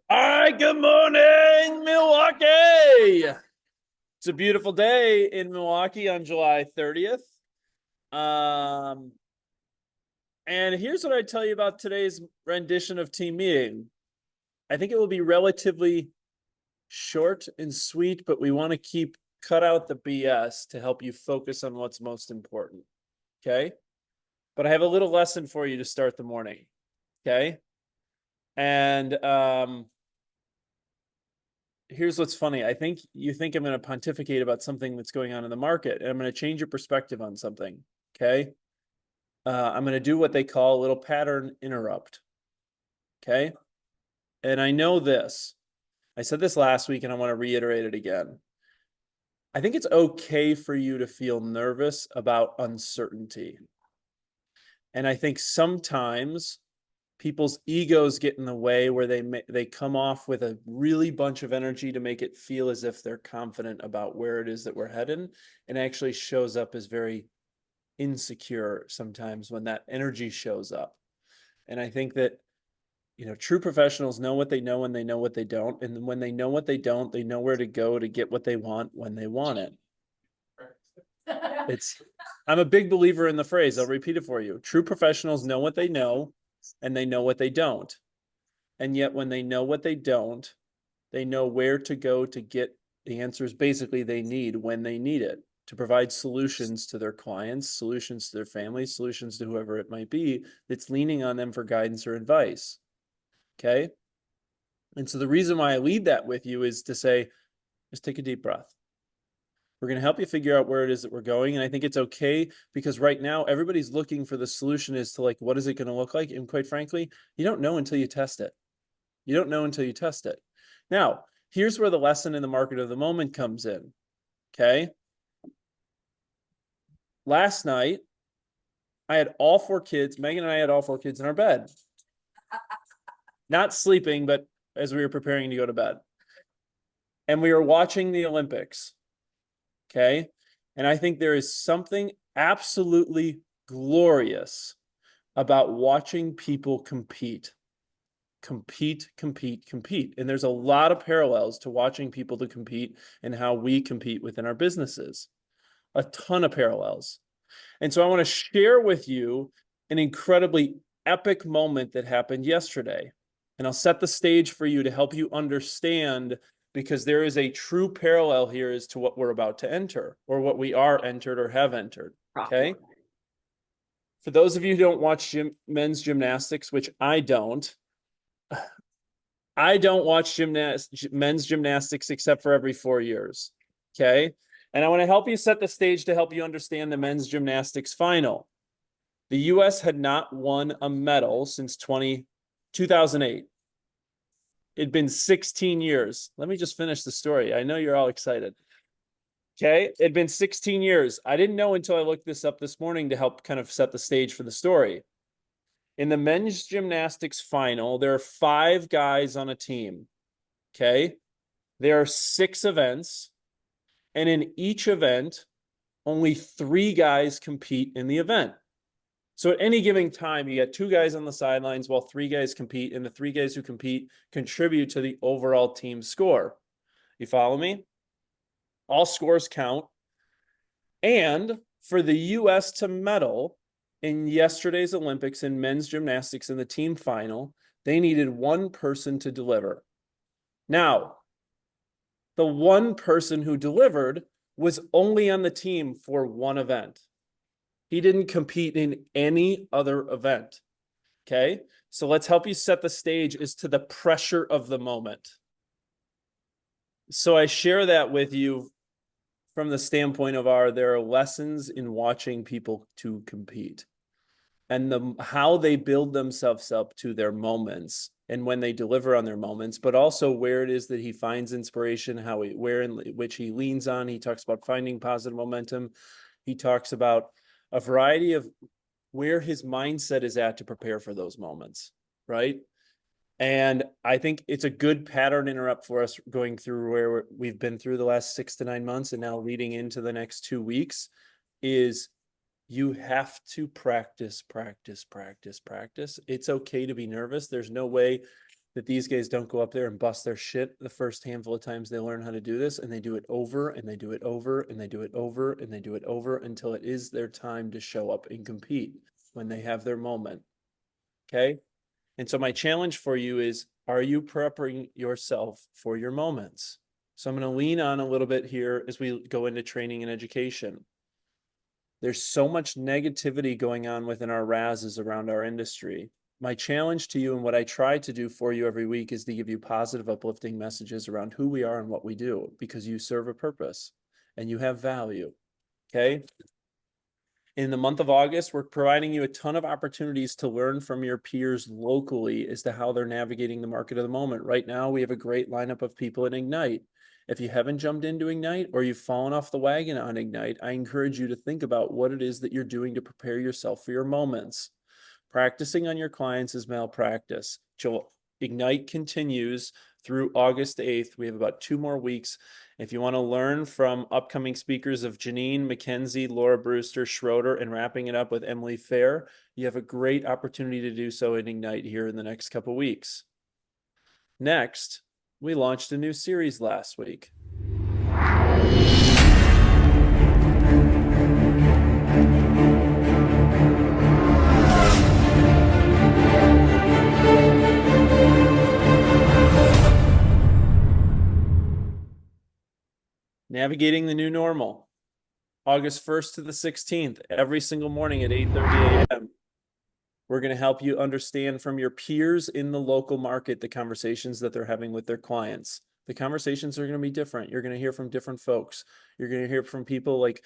All right, good morning, Milwaukee. It's a beautiful day in Milwaukee on July 30th. Um, and here's what I tell you about today's rendition of team meeting. I think it will be relatively short and sweet, but we want to cut out the BS to help you focus on what's most important. Okay. But I have a little lesson for you to start the morning. Okay. And here's what's funny. I think you think I'm going to pontificate about something that's going on in the market, and I'm going to change your perspective on something. Okay. I'm going to do what they call a little pattern interrupt. Okay. And I know this. I said this last week, and I want to reiterate it again. I think it's okay for you to feel nervous about uncertainty. And I think sometimes people's egos get in the way where they come off with a really bunch of energy to make it feel as if they're confident about where it is that we're heading, and actually shows up as very insecure sometimes when that energy shows up. And I think that true professionals know what they know and they know what they don't, and when they know what they don't, they know where to go to get what they want when they want it. It's I'm a big believer in the phrase. I'll repeat it for you. True professionals know what they know and they know what they don't. And yet when they know what they don't, they know where to go to get the answers basically they need when they need it, to provide solutions to their clients, solutions to their families, solutions to whoever it might be that's leaning on them for guidance or advice. Okay. And so the reason why I lead that with you is to say, just take a deep breath. We're going to help you figure out where it is that we're going. And I think it's okay because right now everybody's looking for the solution as to like, what is it going to look like? And quite frankly, you don't know until you test it. You don't know until you test it. Now, here's where the lesson in the market of the moment comes in. Okay. Last night, I had all four kids. Megan and I had all four kids in our bed. Not sleeping, but as we were preparing to go to bed. And we were watching the Olympics. Okay. And I think there is something absolutely glorious about watching people compete. Compete. And there's a lot of parallels to watching people to compete and how we compete within our businesses. A ton of parallels. And so I want to share with you an incredibly epic moment that happened yesterday. And I'll set the stage for you to help you understand, because there is a true parallel here as to what we're about to enter, or what we are entered or have entered. Okay. For those of you who don't watch men's gymnastics, which I don't watch men's gymnastics except for every 4 years. Okay. And I want to help you set the stage to help you understand the men's gymnastics final. The U.S. had not won a medal since 2008. It'd been 16 years. Let me just finish the story. I know you're all excited. Okay. It'd been 16 years. I didn't know until I looked this up this morning to help kind of set the stage for the story. In the men's gymnastics final, there are 5 guys on a team. Okay. There are 6 events. And in each event, only 3 guys compete in the event. So at any given time, you get 2 guys on the sidelines while 3 guys compete, and the 3 guys who compete contribute to the overall team score. You follow me? All scores count. And for the U.S. to medal in yesterday's Olympics in men's gymnastics in the team final, they needed 1 person to deliver. Now, the 1 person who delivered was only on the team for 1 event. He didn't compete in any other event. Okay. So let's help you set the stage as to the pressure of the moment. So I share that with you from the standpoint of there are lessons in watching people to compete, and how they build themselves up to their moments and when they deliver on their moments, but also where it is that he finds inspiration, where in which he leans on. He talks about finding positive momentum. He talks about a variety of where his mindset is at to prepare for those moments, right? And I think it's a good pattern interrupt for us going through where we've been through the last 6 to 9 months and now leading into the next 2 weeks. Is you have to practice. It's okay to be nervous. There's no way that these guys don't go up there and bust their shit the first handful of times they learn how to do this, and they do it over and they do it over and they do it over and they do it over until it is their time to show up and compete when they have their moment. Okay? And so my challenge for you is, are you prepping yourself for your moments? So I'm going to lean on a little bit here as we go into training and education. There's so much negativity going on within our RASs around our industry. My challenge to you and what I try to do for you every week is to give you positive, uplifting messages around who we are and what we do, because you serve a purpose and you have value. Okay? In the month of August, we're providing you a ton of opportunities to learn from your peers locally as to how they're navigating the market of the moment. Right now, we have a great lineup of people in Ignite. If you haven't jumped into Ignite or you've fallen off the wagon on Ignite, I encourage you to think about what it is that you're doing to prepare yourself for your moments. Practicing on your clients is malpractice. Ignite continues through August 8th. We have about 2 more weeks. If you want to learn from upcoming speakers of Janine, Mackenzie, Laura Brewster, Schroeder, and wrapping it up with Emily Fair, you have a great opportunity to do so in Ignite here in the next couple weeks. Next, we launched a new series last week. Navigating the New Normal, August 1st to the 16th, every single morning at 8:30 a.m. We're going to help you understand from your peers in the local market the conversations that they're having with their clients. The conversations are going to be different. You're going to hear from different folks. You're going to hear from people like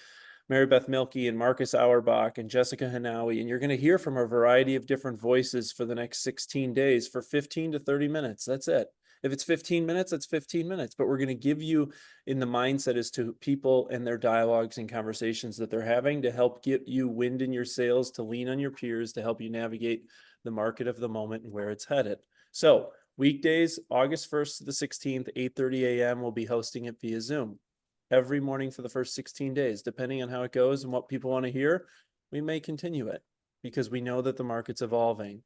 Mary Beth Milkey and Marcus Auerbach and Jessica Hanawi, and you're going to hear from a variety of different voices for the next 16 days for 15 to 30 minutes. That's it. If it's 15 minutes, it's 15 minutes, but we're going to give you in the mindset as to people and their dialogues and conversations that they're having to help get you wind in your sails, to lean on your peers, to help you navigate the market of the moment and where it's headed. So weekdays, August 1st to the 16th, 8:30 a.m. We'll be hosting it via Zoom every morning for the first 16 days. Depending on how it goes and what people want to hear, we may continue it because we know that the market's evolving.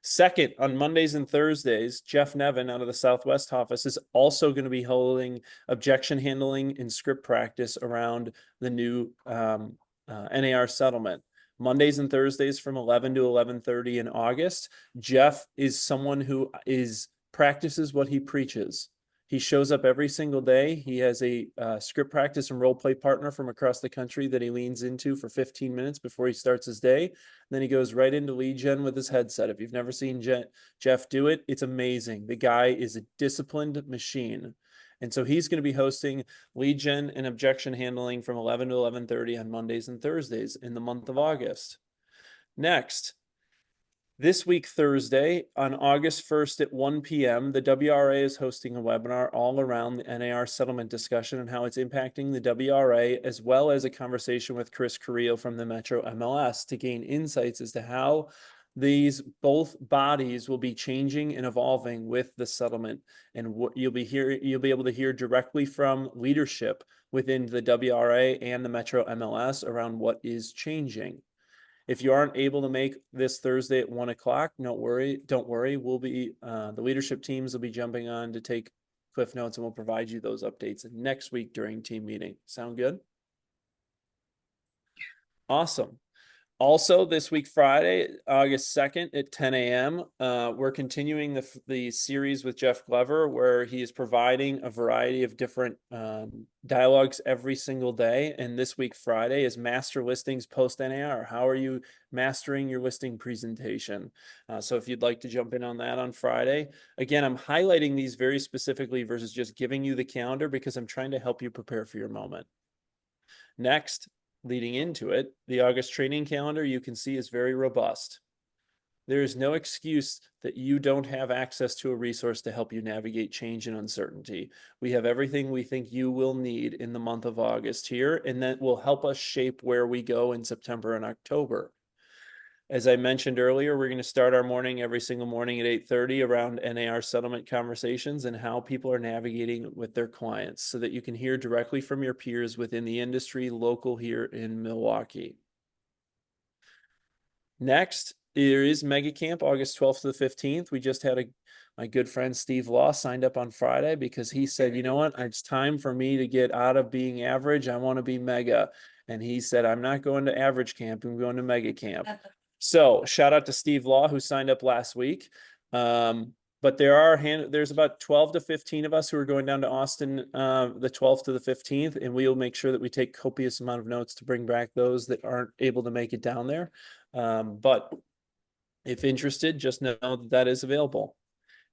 Second, on Mondays and Thursdays, Jeff Nevin out of the Southwest office is also going to be holding objection handling and script practice around the new NAR settlement. Mondays and Thursdays from 11 to 11:30 in August. Jeff is someone who practices what he preaches. He shows up every single day. He has a script practice and role play partner from across the country that he leans into for 15 minutes before he starts his day. And then he goes right into lead gen with his headset. If you've never seen Jeff do it, it's amazing. The guy is a disciplined machine. And so he's going to be hosting lead gen and objection handling from 11 to 11:30 on Mondays and Thursdays in the month of August. Next, this week, Thursday, on August 1st at 1 p.m., the WRA is hosting a webinar all around the NAR settlement discussion and how it's impacting the WRA, as well as a conversation with Chris Carrillo from the Metro MLS to gain insights as to how these both bodies will be changing and evolving with the settlement. And what you'll be able to hear directly from leadership within the WRA and the Metro MLS around what is changing. If you aren't able to make this Thursday at 1 o'clock, don't worry. We'll be, the leadership teams will be jumping on to take Cliff Notes, and we'll provide you those updates next week during team meeting. Sound good? Awesome. Also, this week, Friday, August 2nd at 10 a.m., we're continuing the series with Jeff Glover, where he is providing a variety of different dialogues every single day. And this week, Friday, is Master Listings Post NAR. How are you mastering your listing presentation? So if you'd like to jump in on that on Friday. Again, I'm highlighting these very specifically versus just giving you the calendar because I'm trying to help you prepare for your moment. Next, leading into it, the August training calendar you can see is very robust. There is no excuse that you don't have access to a resource to help you navigate change and uncertainty. We have everything we think you will need in the month of August here, and that will help us shape where we go in September and October. As I mentioned earlier, we're going to start our morning every single morning at 8:30 around NAR settlement conversations and how people are navigating with their clients so that you can hear directly from your peers within the industry local here in Milwaukee. Next, there is Mega Camp, August 12th to the 15th. We just had My good friend Steve Law signed up on Friday because he said, you know what, it's time for me to get out of being average. I want to be mega. And he said, I'm not going to average camp, I'm going to mega camp. So shout out to Steve Law, who signed up last week. But there's about 12 to 15 of us who are going down to Austin the 12th to the 15th, and we will make sure that we take copious amount of notes to bring back those that aren't able to make it down there. But if interested, just know that that is available.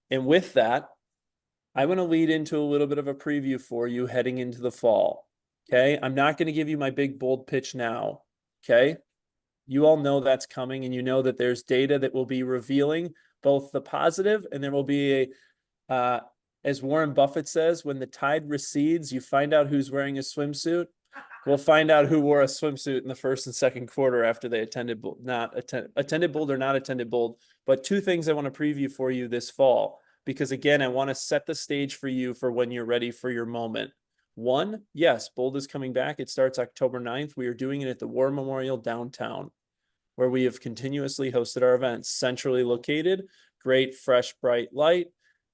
And with that, I want to lead into a little bit of a preview for you heading into the fall. Okay. I'm not going to give you my big bold pitch now. Okay. You all know that's coming, and you know that there's data that will be revealing both the positive, and there will be a, as Warren Buffett says, when the tide recedes, you find out who's wearing a swimsuit. We'll find out who wore a swimsuit in the first and second quarter after they attended bold or not attended bold. But two things I want to preview for you this fall, because again, I want to set the stage for you for when you're ready for your moment. One, yes, bold is coming back. It starts October 9th. We are doing it at the War Memorial downtown, where we have continuously hosted our events. Centrally located, great, fresh, bright light.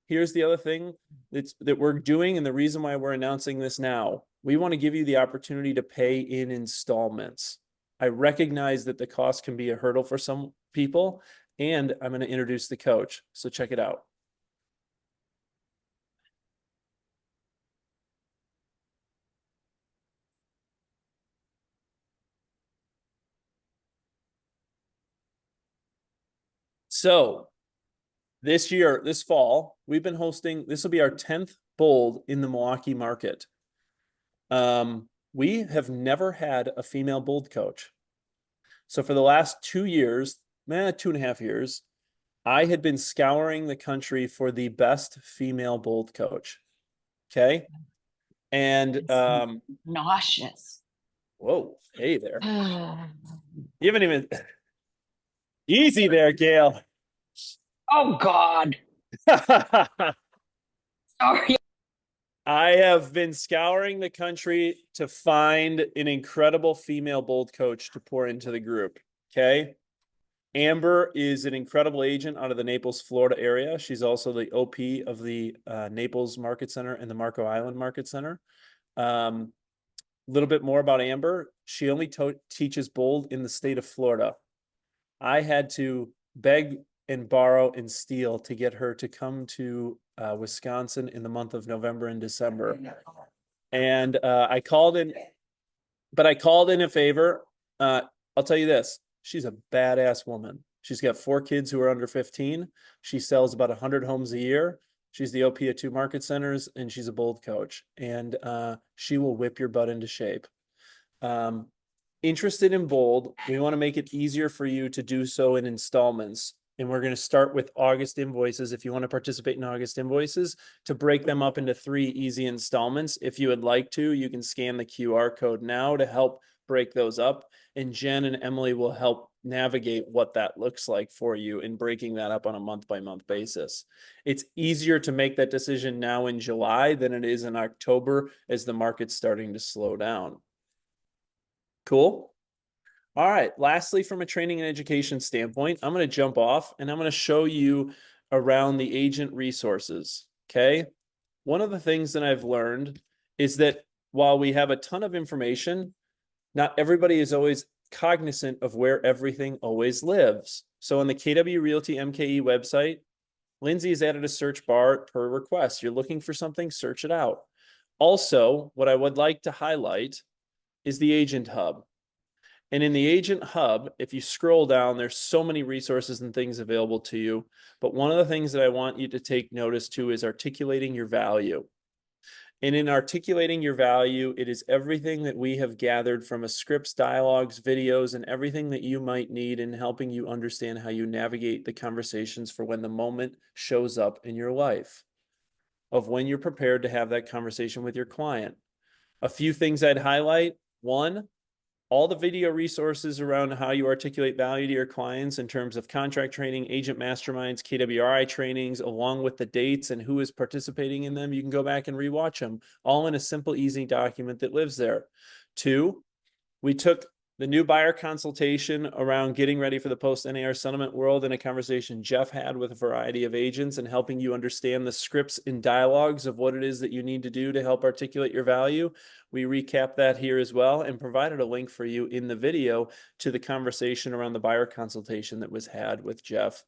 Here's the other thing that we're doing, and the reason why we're announcing this now. We want to give you the opportunity to pay in installments. I recognize that the cost can be a hurdle for some people, and I'm going to introduce the coach. So check it out. So this fall, we've been hosting, this will be our 10th bold in the Milwaukee market. We have never had a female bold coach. So for the last 2 years, 2.5 years, I had been scouring the country for the best female bold coach. Okay. And nauseous. Whoa, hey there. You haven't even easy there, Gail. Oh God. Sorry. I have been scouring the country to find an incredible female bold coach to pour into the group. Okay. Amber is an incredible agent out of the Naples, Florida area. She's also the OP of the Naples Market Center and the Marco Island Market Center. A little bit more about Amber. She only teaches bold in the state of Florida. I had to beg and borrow and steal to get her to come to Wisconsin in the month of November and December. And I called in a favor. I'll tell you this. She's a badass woman. She's got 4 kids who are under 15. She sells about 100 homes a year. She's the OP at 2 market centers, and she's a bold coach. And she will whip your butt into shape. Interested in bold, we want to make it easier for you to do so in installments. And we're going to start with August invoices. If you want to participate in August invoices, to break them up into 3 easy installments. If you would like to, you can scan the QR code now to help break those up. And Jen and Emily will help navigate what that looks like for you in breaking that up on a month-by-month basis. It's easier to make that decision now in July than it is in October as the market's starting to slow down. Cool. All right. Lastly, from a training and education standpoint, I'm going to jump off and I'm going to show you around the agent resources. Okay. One of the things that I've learned is that while we have a ton of information, not everybody is always cognizant of where everything always lives. So on the KW Realty MKE website, Lindsay has added a search bar per request. You're looking for something, search it out. Also, what I would like to highlight is the Agent Hub. And in the Agent Hub, if you scroll down, there's so many resources and things available to you. But one of the things that I want you to take notice to is articulating your value. And in articulating your value, it is everything that we have gathered from a scripts, dialogues, videos, and everything that you might need in helping you understand how you navigate the conversations for when the moment shows up in your life, of when you're prepared to have that conversation with your client. A few things I'd highlight. One, all the video resources around how you articulate value to your clients in terms of contract training, agent masterminds, KWRI trainings, along with the dates and who is participating in them. You can go back and rewatch them, all in a simple, easy document that lives there. 2, we took the new buyer consultation around getting ready for the post-NAR settlement world, and a conversation Jeff had with a variety of agents and helping you understand the scripts and dialogues of what it is that you need to do to help articulate your value. We recap that here as well and provided a link for you in the video to the conversation around the buyer consultation that was had with Jeff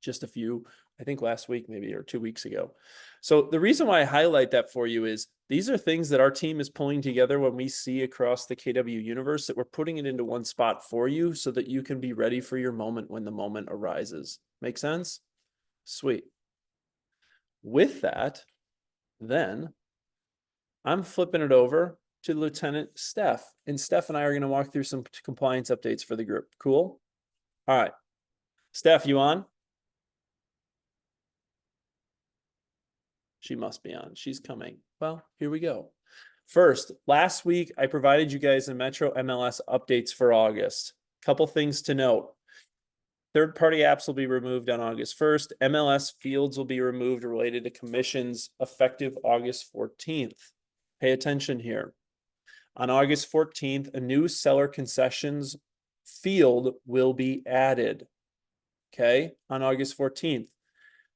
just I think last week maybe, or 2 weeks ago. So the reason why I highlight that for you is these are things that our team is pulling together when we see across the KW universe, that we're putting it into one spot for you so that you can be ready for your moment when the moment arises. Make sense? Sweet. With that, then I'm flipping it over to Lieutenant Steph, and Steph and I are going to walk through some compliance updates for the group. Cool? All right. Steph, you on? She must be on. She's coming. Well, here we go. First, last week, I provided you guys the Metro MLS updates for August. Couple things to note. Third-party apps will be removed on August 1st. MLS fields will be removed related to commissions effective August 14th. Pay attention here. On August 14th, a new seller concessions field will be added. Okay, on August 14th.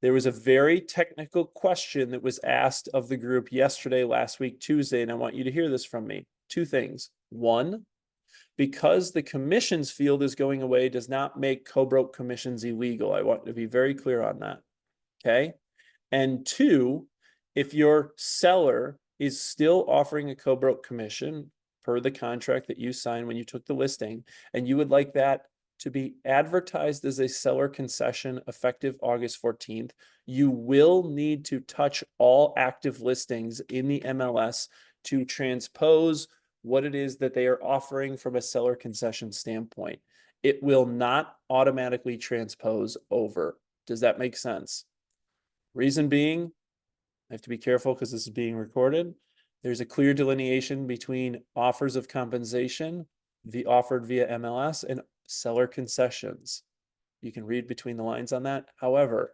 There was a very technical question that was asked of the group yesterday, last week, Tuesday, and I want you to hear this from me. Two things. One, because the commissions field is going away does not make co-broke commissions illegal. I want to be very clear on that. Okay. And two, if your seller is still offering a co-broke commission per the contract that you signed when you took the listing, and you would like that to be advertised as a seller concession effective August 14th, you will need to touch all active listings in the MLS to transpose what it is that they are offering from a seller concession standpoint. It will not automatically transpose over. Does that make sense? Reason being, I have to be careful because this is being recorded. There's a clear delineation between offers of compensation offered via MLS and seller concessions. You can read between the lines on that. However,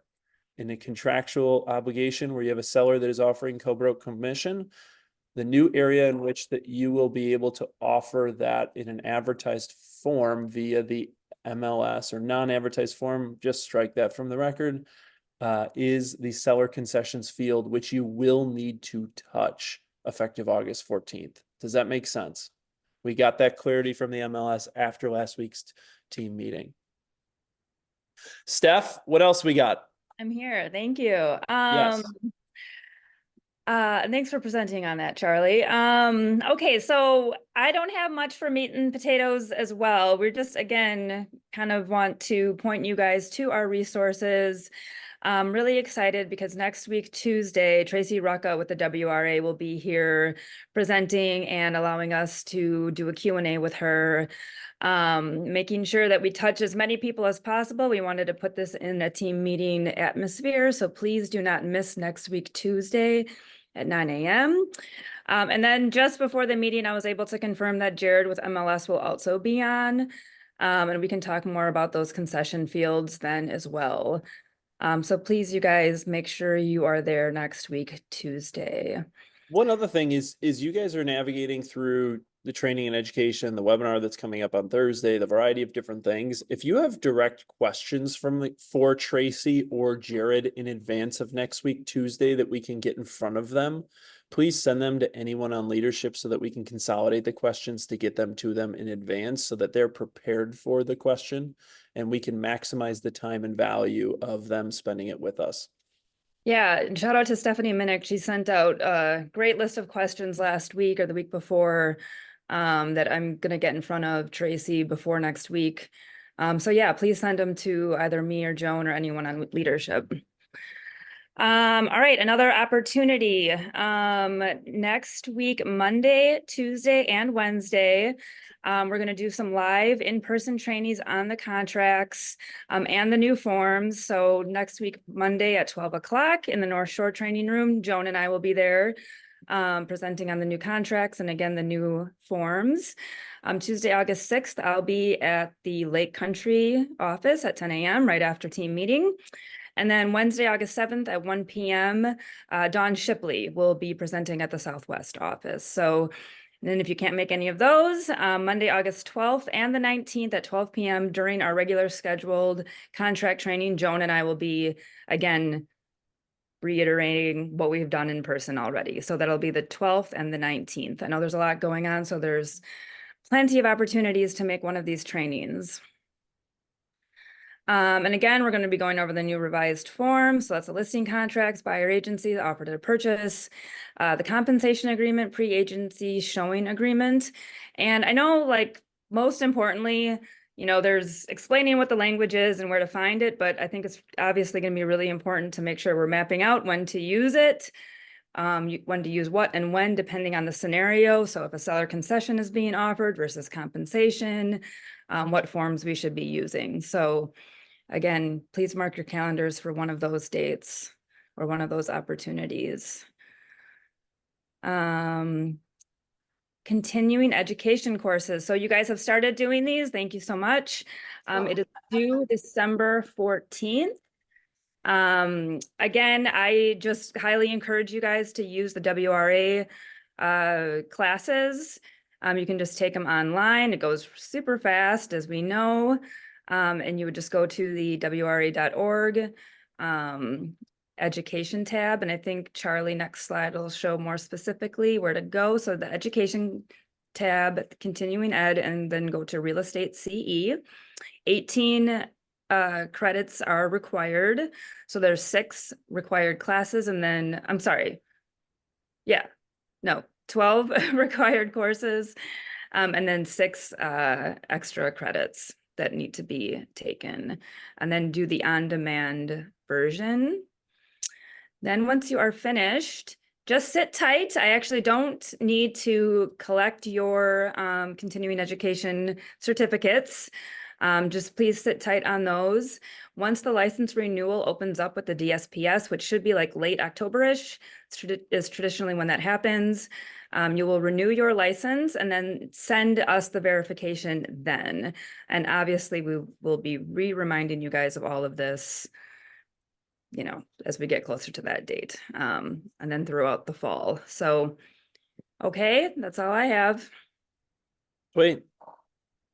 in a contractual obligation where you have a seller that is offering co-broke commission, the new area in which that you will be able to offer that in an advertised form via the MLS or non-advertised form, just strike that from the record, is the seller concessions field, which you will need to touch effective August 14th. Does that make sense? We got that clarity from the MLS after last week's team meeting. Steph, what else we got? I'm here. Thank you. Yes. Thanks for presenting on that, Charlie. Okay, so I don't have much for meat and potatoes as well. We're just, again, kind of want to point you guys to our resources. I'm really excited because next week, Tuesday, Tracy Rucka with the WRA will be here presenting and allowing us to do a Q&A with her, making sure that we touch as many people as possible. We wanted to put this in a team meeting atmosphere, so please do not miss next week, Tuesday at 9 a.m. And then just before the meeting, I was able to confirm that Jared with MLS will also be on, and we can talk more about those concession fields then as well. So please, you guys, make sure you are there next week, Tuesday. One other thing is you guys are navigating through the training and education, the webinar that's coming up on Thursday, the variety of different things. If you have direct questions for Tracy or Jared in advance of next week, Tuesday, that we can get in front of them, please send them to anyone on leadership so that we can consolidate the questions to get them to them in advance so that they're prepared for the question and we can maximize the time and value of them spending it with us. Yeah, and shout out to Stephanie Minnick. She sent out a great list of questions last week or the week before that I'm going to get in front of Tracy before next week. So yeah, please send them to either me or Joan or anyone on leadership. All right, another opportunity. Next week, Monday, Tuesday, and Wednesday, we're going to do some live in-person trainings on the contracts and the new forms. So next week, Monday at 12 o'clock in the North Shore Training Room, Joan and I will be there presenting on the new contracts and again, the new forms. Tuesday, August 6th, I'll be at the Lake Country office at 10 a.m. right after team meeting. And then Wednesday, August 7th at 1 p.m., Dawn Shipley will be presenting at the Southwest office. So And then if you can't make any of those, Monday, August 12th and the 19th at 12 p.m. during our regular scheduled contract training, Joan and I will be, again, reiterating what we've done in person already. So that'll be the 12th and the 19th. I know there's a lot going on, so there's plenty of opportunities to make one of these trainings. And again, we're going to be going over the new revised form. So that's the listing contracts, buyer agency, the offer to purchase, the compensation agreement, pre-agency showing agreement. And I know, like, most importantly, you know, there's explaining what the language is and where to find it, but I think it's obviously going to be really important to make sure we're mapping out when to use it, when to use what and when, depending on the scenario. So if a seller concession is being offered versus compensation, what forms we should be using. So again, please mark your calendars for one of those dates or one of those opportunities. Continuing education courses. So you guys have started doing these. Thank you so much. It is due December 14th. Again, I just highly encourage you guys to use the WRA classes. You can just take them online. It goes super fast, as we know. And you would just go to the WRA.org education tab. And I think Charlie, next slide will show more specifically where to go. So the education tab, continuing ed, and then go to real estate CE. 18 credits are required. So there's 6 required classes, and then, I'm sorry. Yeah, no, 12 required courses, and then 6 extra credits that need to be taken, and then do the on-demand version. Then once you are finished, just sit tight. I actually don't need to collect your continuing education certificates. Just please sit tight on those. Once the license renewal opens up with the DSPS, which should be like late October-ish, is traditionally when that happens, you will renew your license and then send us the verification then. And obviously we will be reminding you guys of all of this, you know, as we get closer to that date, and then throughout the fall. So, okay, that's all I have. Wait,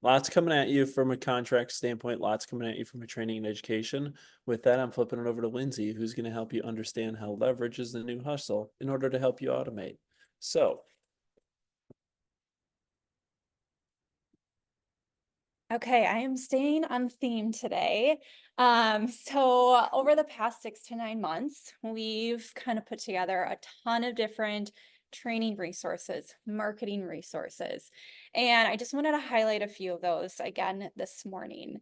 lots coming at you from a contract standpoint, lots coming at you from a training and education. With that, I'm flipping it over to Lindsay, who's going to help you understand how leverage is the new hustle in order to help you automate. So, okay, I am staying on theme today. So over the past 6 to 9 months, we've kind of put together a ton of different training resources, marketing resources. And I just wanted to highlight a few of those again this morning,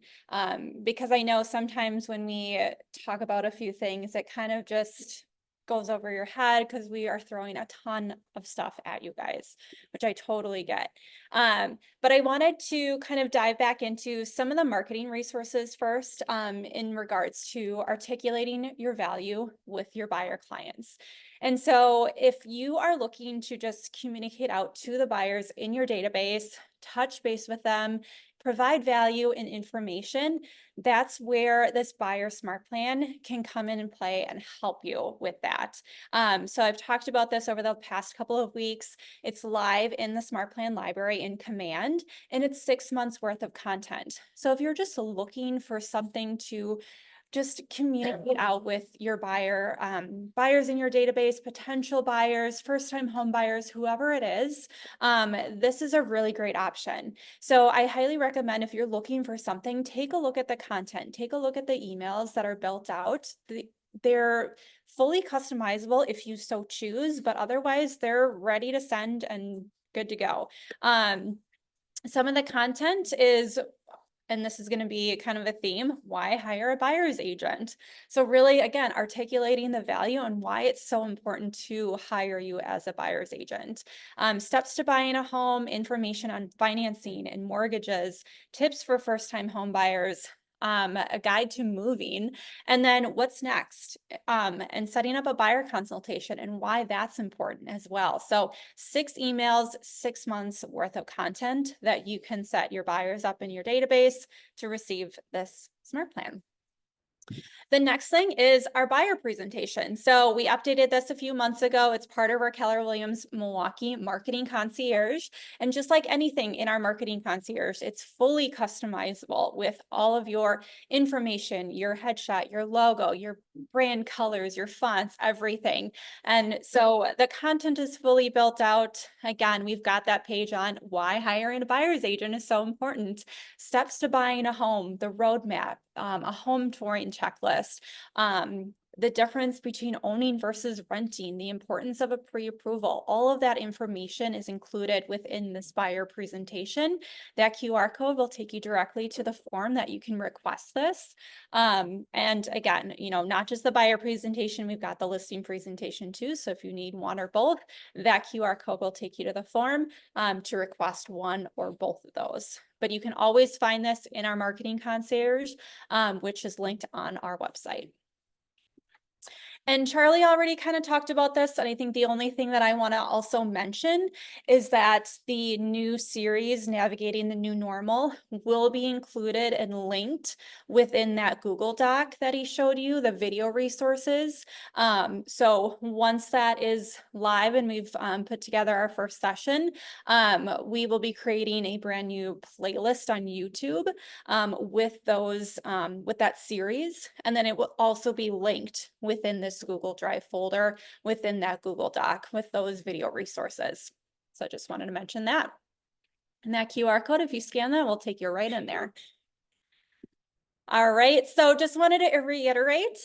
because I know sometimes when we talk about a few things, it kind of just goes over your head because we are throwing a ton of stuff at you guys, which I totally get. But I wanted to kind of dive back into some of the marketing resources first, in regards to articulating your value with your buyer clients. And so if you are looking to just communicate out to the buyers in your database, touch base with them, provide value and information, that's where this buyer smart plan can come in and play and help you with that. So I've talked about this over the past couple of weeks. It's live in the smart plan library in Command, and it's 6 months worth of content. So if you're just looking for something to just communicate out with your buyers in your database, potential buyers, first-time home buyers, whoever it is, this is a really great option. So I highly recommend, if you're looking for something, take a look at the content, take a look at the emails that are built out. They're fully customizable if you so choose, but otherwise they're ready to send and good to go. Some of the content is, and this is going to be kind of a theme, why hire a buyer's agent? So really, again, articulating the value and why it's so important to hire you as a buyer's agent. Steps to buying a home, information on financing and mortgages, tips for first-time home buyers, a guide to moving, and then what's next, and setting up a buyer consultation and why that's important as well. So 6 emails, 6 months worth of content that you can set your buyers up in your database to receive this smart plan. The next thing is our buyer presentation. So we updated this a few months ago. It's part of our Keller Williams Milwaukee Marketing Concierge. And just like anything in our Marketing Concierge, it's fully customizable with all of your information, your headshot, your logo, your brand colors, your fonts, everything. And so the content is fully built out. Again, we've got that page on why hiring a buyer's agent is so important, steps to buying a home, the roadmap, a home touring checklist, the difference between owning versus renting, the importance of a pre-approval. All of that information is included within this buyer presentation. That QR code will take you directly to the form that you can request this. And again, you know, not just the buyer presentation, we've got the listing presentation too. So if you need one or both, that QR code will take you to the form to request one or both of those. But you can always find this in our Marketing Concierge, which is linked on our website. And Charlie already kind of talked about this, and I think the only thing that I want to also mention is that the new series, Navigating the New Normal, will be included and linked within that Google Doc that he showed you, the video resources. So once that is live and we've put together our first session, we will be creating a brand new playlist on YouTube with those, with that series, and then it will also be linked within this Google Drive folder within that Google Doc with those video resources. So I just wanted to mention that. And that QR code, if you scan that, will take you right in there. All right, so just wanted to reiterate,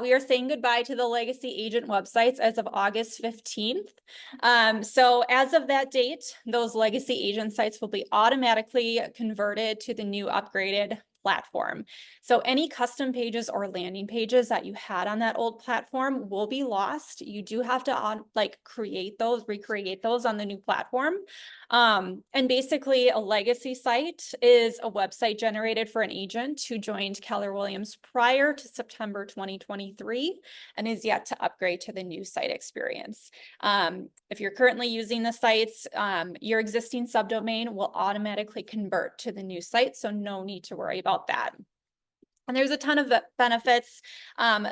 we are saying goodbye to the legacy agent websites as of August 15th. So as of that date, those legacy agent sites will be automatically converted to the new upgraded platform. So any custom pages or landing pages that you had on that old platform will be lost. You do have to recreate those on the new platform. And basically a legacy site is a website generated for an agent who joined Keller Williams prior to September 2023 and is yet to upgrade to the new site experience. If you're currently using the sites, your existing subdomain will automatically convert to the new site, so no need to worry about that. And there's a ton of benefits.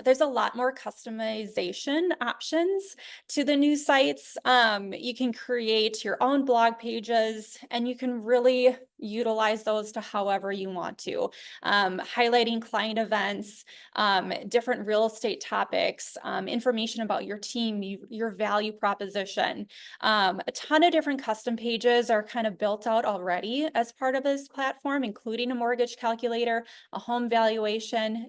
There's a lot more customization options to the new sites. You can create your own blog pages and you can really utilize those to however you want to. Highlighting client events, different real estate topics, information about your team, your value proposition. A ton of different custom pages are kind of built out already as part of this platform, including a mortgage calculator, a home valuation,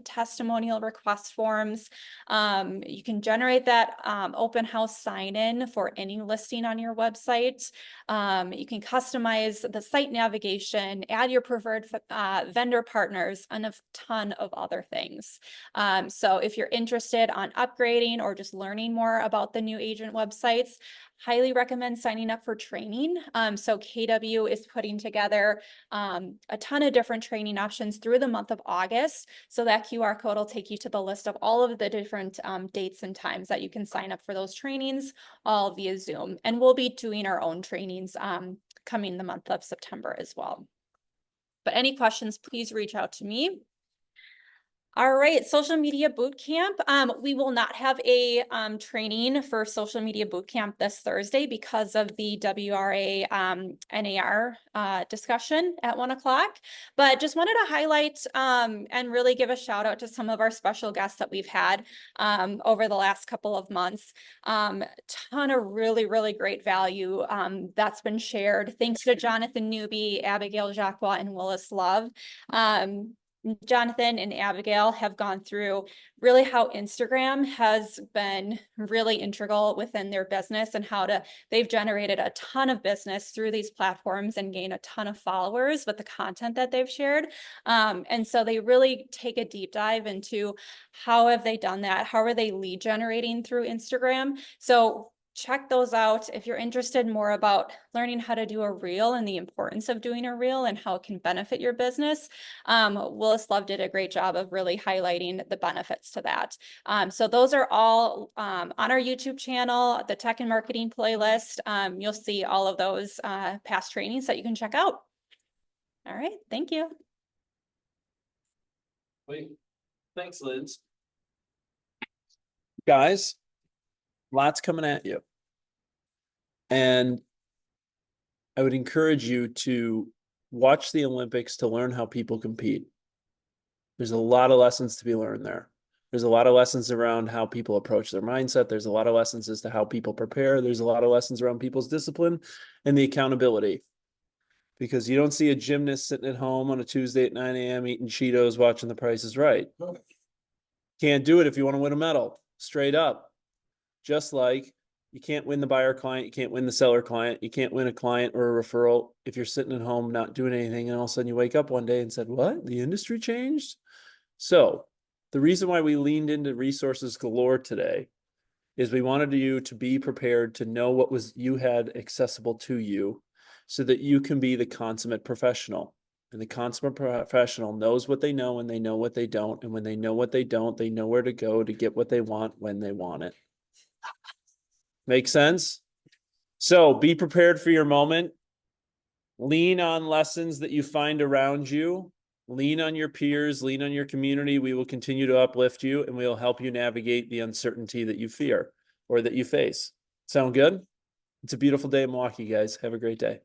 testimonial request forms. You can generate that open house sign-in for any listing on your website. You can customize the site navigation, add your preferred vendor partners, and a ton of other things. So if you're interested on upgrading or just learning more about the new agent websites, highly recommend signing up for training. So KW is putting together a ton of different training options through the month of August. So that QR code will take you to the list of all of the different dates and times that you can sign up for those trainings, all via Zoom. And we'll be doing our own trainings coming the month of September as well. But any questions, please reach out to me. All right, social media boot camp. We will not have a training for social media boot camp this Thursday because of the WRA NAR discussion at 1 o'clock. But just wanted to highlight and really give a shout out to some of our special guests that we've had over the last couple of months. Ton of really, really great value that's been shared. Thanks to Jonathan Newby, Abigail Jacques, and Willis Love. Jonathan and Abigail have gone through really how Instagram has been really integral within their business and how they've generated a ton of business through these platforms and gained a ton of followers with the content that they've shared. And so they really take a deep dive into how have they done that? How are they lead generating through Instagram? So check those out if you're interested more about learning how to do a reel and the importance of doing a reel and how it can benefit your business. Willis Love did a great job of really highlighting the benefits to that. So those are all on our YouTube channel, the Tech and Marketing playlist. You'll see all of those past trainings that you can check out. All right, thank you. Wait. Thanks, Liz. Guys, lots coming at you. And I would encourage you to watch the Olympics to learn how people compete. There's a lot of lessons to be learned there. There's a lot of lessons around how people approach their mindset. There's a lot of lessons as to how people prepare. There's a lot of lessons around people's discipline and the accountability. Because you don't see a gymnast sitting at home on a Tuesday at 9 a.m. eating Cheetos, watching The Price is Right. Can't do it if you want to win a medal, straight up. Just like you can't win the buyer client, you can't win the seller client, you can't win a client or a referral if you're sitting at home not doing anything, and all of a sudden you wake up one day and said, what? The industry changed? So the reason why we leaned into resources galore today is we wanted you to be prepared to know what you had accessible to you so that you can be the consummate professional. And the consummate professional knows what they know and they know what they don't. And when they know what they don't, they know where to go to get what they want when they want it. Make sense? So be prepared for your moment. Lean on lessons that you find around you. Lean on your peers, lean on your community. We will continue to uplift you and we will help you navigate the uncertainty that you fear or that you face. Sound good? It's a beautiful day in Milwaukee, guys. Have a great day.